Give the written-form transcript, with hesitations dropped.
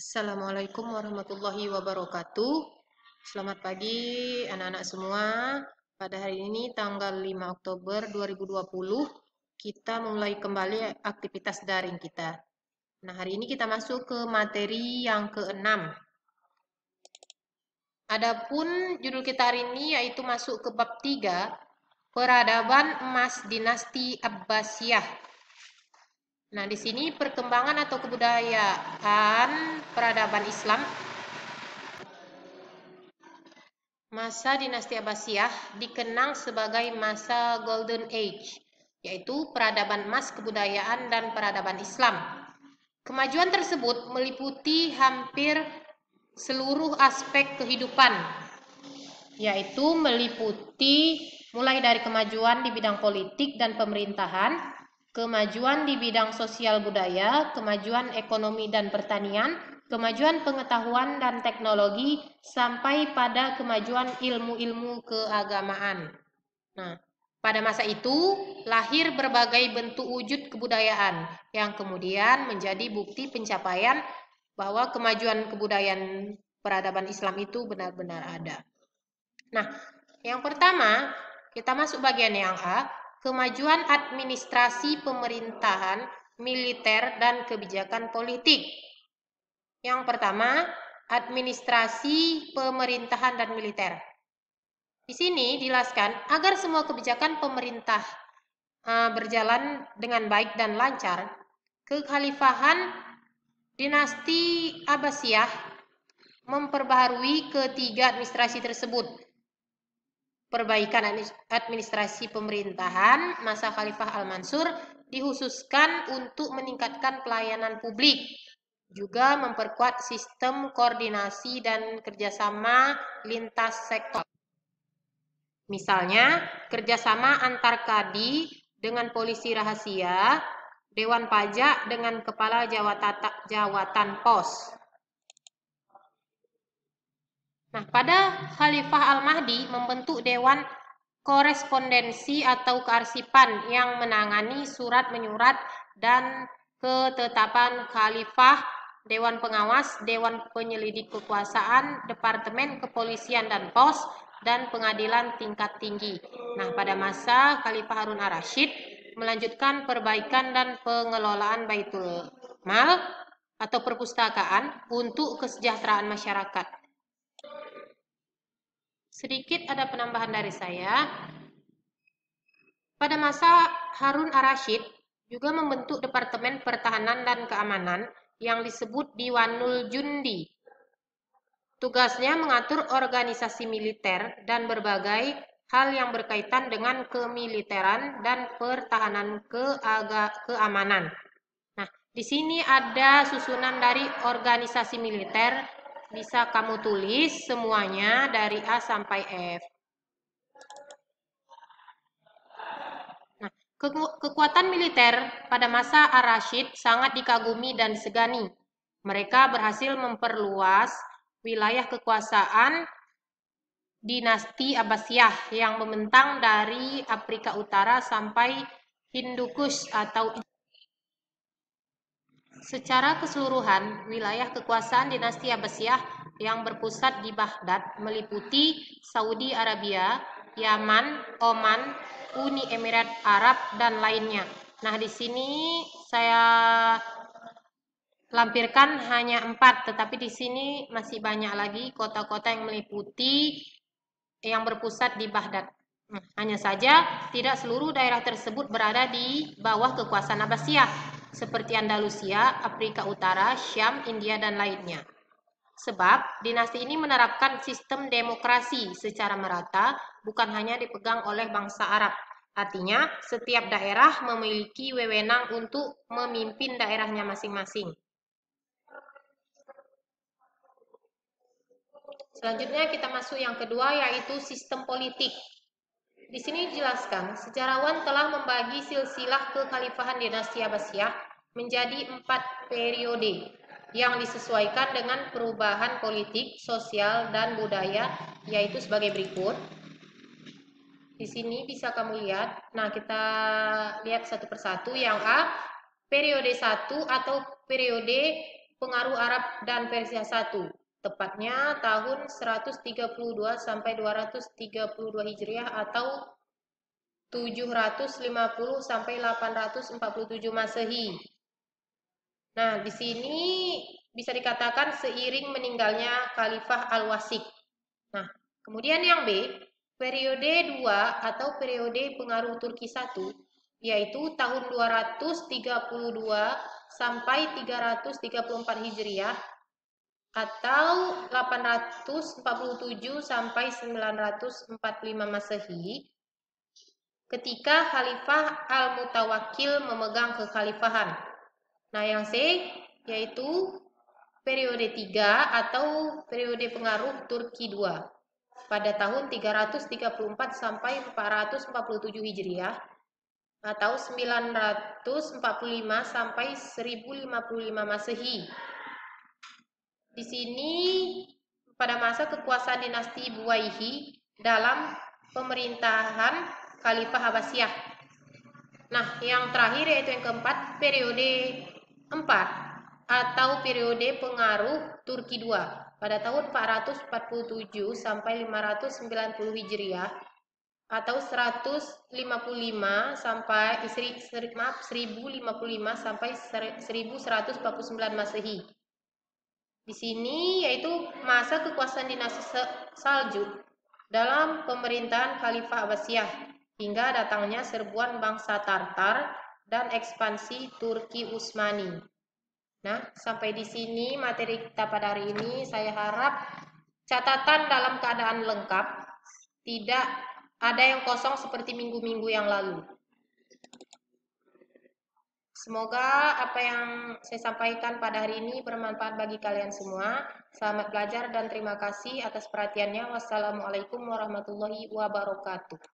Assalamualaikum warahmatullahi wabarakatuh. Selamat pagi anak-anak semua. Pada hari ini tanggal 5 Oktober 2020 kita mulai kembali aktivitas daring kita. Nah, hari ini kita masuk ke materi yang ke-6. Adapun judul kita hari ini yaitu masuk ke bab 3, Peradaban Emas Dinasti Abbasiyah. Nah, di sini perkembangan atau kebudayaan peradaban Islam masa dinasti Abbasiyah dikenang sebagai masa Golden Age, yaitu peradaban emas kebudayaan dan peradaban Islam. Kemajuan tersebut meliputi hampir seluruh aspek kehidupan, yaitu meliputi mulai dari kemajuan di bidang politik dan pemerintahan, kemajuan di bidang sosial budaya, kemajuan ekonomi dan pertanian, kemajuan pengetahuan dan teknologi, sampai pada kemajuan ilmu-ilmu keagamaan. Nah, pada masa itu lahir berbagai bentuk wujud kebudayaan yang kemudian menjadi bukti pencapaian bahwa kemajuan kebudayaan peradaban Islam itu benar-benar ada. Nah, yang pertama kita masuk bagian yang A, kemajuan administrasi pemerintahan, militer, dan kebijakan politik. Yang pertama, administrasi pemerintahan dan militer. Di sini dijelaskan agar semua kebijakan pemerintah berjalan dengan baik dan lancar, kekhalifahan dinasti Abbasiyah memperbaharui ketiga administrasi tersebut. Perbaikan administrasi pemerintahan masa Khalifah Al-Mansur dikhususkan untuk meningkatkan pelayanan publik, juga memperkuat sistem koordinasi dan kerjasama lintas sektor. Misalnya, kerjasama antar kadi dengan polisi rahasia, Dewan Pajak dengan kepala jawatan pos. Nah, pada Khalifah Al-Mahdi membentuk Dewan Korespondensi atau Kearsipan yang menangani surat menyurat dan ketetapan Khalifah, Dewan Pengawas, Dewan Penyelidik Kekuasaan, Departemen Kepolisian dan Pos, dan Pengadilan Tingkat Tinggi. Nah, pada masa Khalifah Harun ar-Rasyid melanjutkan perbaikan dan pengelolaan Baitul Mal atau perpustakaan untuk kesejahteraan masyarakat. Sedikit ada penambahan dari saya. Pada masa Harun ar-Rasyid juga membentuk Departemen Pertahanan dan Keamanan yang disebut Diwanul Jundi. Tugasnya mengatur organisasi militer dan berbagai hal yang berkaitan dengan kemiliteran dan pertahanan keamanan. Nah, di sini ada susunan dari organisasi militer. Bisa kamu tulis semuanya dari A sampai F. Nah, kekuatan militer pada masa ar-Rasyid sangat dikagumi dan disegani. Mereka berhasil memperluas wilayah kekuasaan dinasti Abbasiyah yang membentang dari Afrika Utara sampai Hindukush atau secara keseluruhan, wilayah kekuasaan dinasti Abbasiyah yang berpusat di Baghdad meliputi Saudi Arabia, Yaman, Oman, Uni Emirat Arab, dan lainnya. Nah, di sini saya lampirkan hanya 4, tetapi di sini masih banyak lagi kota-kota yang meliputi yang berpusat di Baghdad. Hanya saja tidak seluruh daerah tersebut berada di bawah kekuasaan Abbasiyah, seperti Andalusia, Afrika Utara, Syam, India, dan lainnya. Sebab dinasti ini menerapkan sistem demokrasi secara merata, bukan hanya dipegang oleh bangsa Arab. Artinya, setiap daerah memiliki wewenang untuk memimpin daerahnya masing-masing. Selanjutnya kita masuk yang kedua, yaitu sistem politik. Di sini dijelaskan, sejarawan telah membagi silsilah kekhalifahan dinasti Abbasiyah menjadi 4 periode yang disesuaikan dengan perubahan politik, sosial, dan budaya, yaitu sebagai berikut. Di sini bisa kamu lihat. Nah, kita lihat satu persatu. Yang A, periode 1 atau periode pengaruh Arab dan Persia I, tepatnya tahun 132 sampai 232 Hijriah atau 750 sampai 847 Masehi. Nah, di sini bisa dikatakan seiring meninggalnya Khalifah Al-Wasik. Nah, kemudian yang B, periode 2 atau periode pengaruh Turki I, yaitu tahun 232 sampai 334 Hijriah atau 847 sampai 945 Masehi, ketika Khalifah Al-Mutawakkil memegang kekhalifahan. Nah, yang C yaitu periode 3 atau periode pengaruh Turki II pada tahun 334 sampai 447 Hijriah atau 945 sampai 1055 Masehi. Di sini pada masa kekuasaan dinasti Buwaihi dalam pemerintahan Khalifah Abbasiyah. Nah, yang terakhir yaitu yang keempat, periode 4 atau periode pengaruh Turki II pada tahun 447 sampai 590 Hijriah atau 1055 sampai 1055 sampai 1149 Masehi. Di sini yaitu masa kekuasaan dinasti Saljuk dalam pemerintahan Khalifah Abbasiyah hingga datangnya serbuan bangsa Tartar dan ekspansi Turki Utsmani. Nah, sampai di sini materi kita pada hari ini. Saya harap catatan dalam keadaan lengkap, tidak ada yang kosong seperti minggu-minggu yang lalu. Semoga apa yang saya sampaikan pada hari ini bermanfaat bagi kalian semua. Selamat belajar dan terima kasih atas perhatiannya. Wassalamualaikum warahmatullahi wabarakatuh.